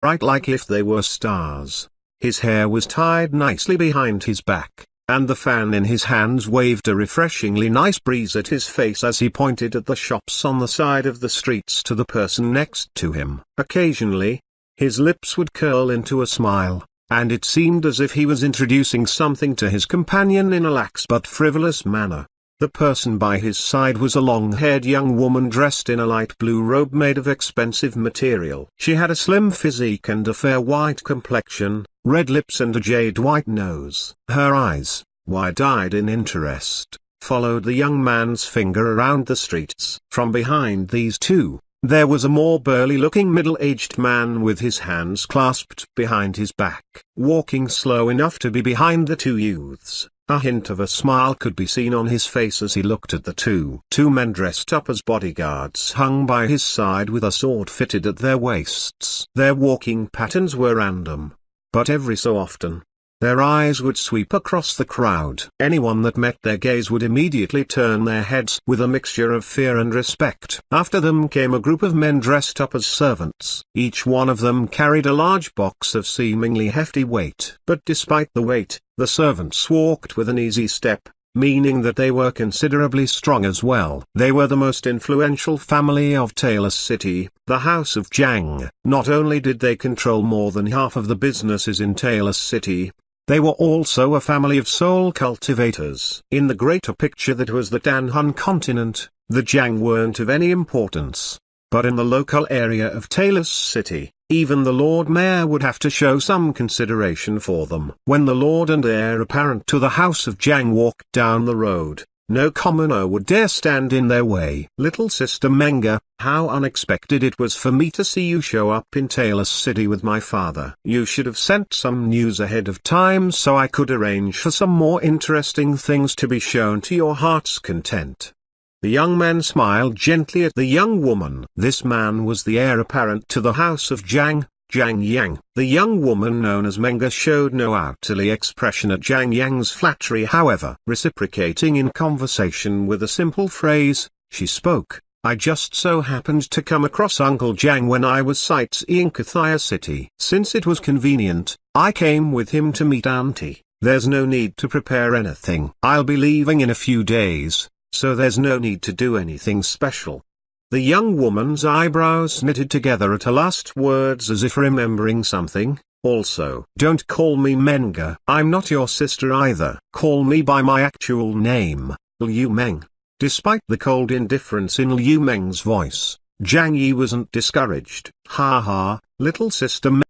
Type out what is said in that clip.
bright like if they were stars. His hair was tied nicely behind his back, and the fan in his hands waved a refreshingly nice breeze at his face as he pointed at the shops on the side of the streets to the person next to him. Occasionally, his lips would curl into a smile, and it seemed as if he was introducing something to his companion in a lax but frivolous manner. The person by his side was a long-haired young woman dressed in a light blue robe made of expensive material. She had a slim physique and a fair white complexion, red lips and a jade white nose. Her eyes, wide-eyed in interest, followed the young man's finger around the streets. From behind these two, there was a more burly-looking middle-aged man with his hands clasped behind his back, walking slow enough to be behind the two youths. A hint of a smile could be seen on his face as he looked at the two. Two men dressed up as bodyguards hung by his side with a sword fitted at their waists. Their walking patterns were random, but every so often, their eyes would sweep across the crowd. Anyone that met their gaze would immediately turn their heads with a mixture of fear and respect. After them came a group of men dressed up as servants. Each one of them carried a large box of seemingly hefty weight. But despite the weight, the servants walked with an easy step, meaning that they were considerably strong as well. They were the most influential family of Taylor City, the House of Jang. Not only did they control more than half of the businesses in Taylor City, they were also a family of soul cultivators. In the greater picture that was the Danhun continent, the Jang weren't of any importance. But in the local area of Taylor City, even the Lord Mayor would have to show some consideration for them. When the Lord and Heir Apparent to the House of Jang walked down the road, no commoner would dare stand in their way. Little sister Menga, how unexpected it was for me to see you show up in Taylor City with my father. You should have sent some news ahead of time so I could arrange for some more interesting things to be shown to your heart's content. The young man smiled gently at the young woman. This man was the heir apparent to the House of Jang, Jang Yang. The young woman known as Menga showed no outwardly expression at Jang Yang's flattery, however. Reciprocating in conversation with a simple phrase, she spoke, "I just so happened to come across Uncle Jang when I was sightseeing Kathia City. Since it was convenient, I came with him to meet Auntie. There's no need to prepare anything. I'll be leaving in a few days, so there's no need to do anything special." The young woman's eyebrows knitted together at her last words as if remembering something. Also, "Don't call me Menga. I'm not your sister either. Call me by my actual name, Liu Meng." Despite the cold indifference in Liu Meng's voice, Zhang Yi wasn't discouraged. "Ha ha, little sister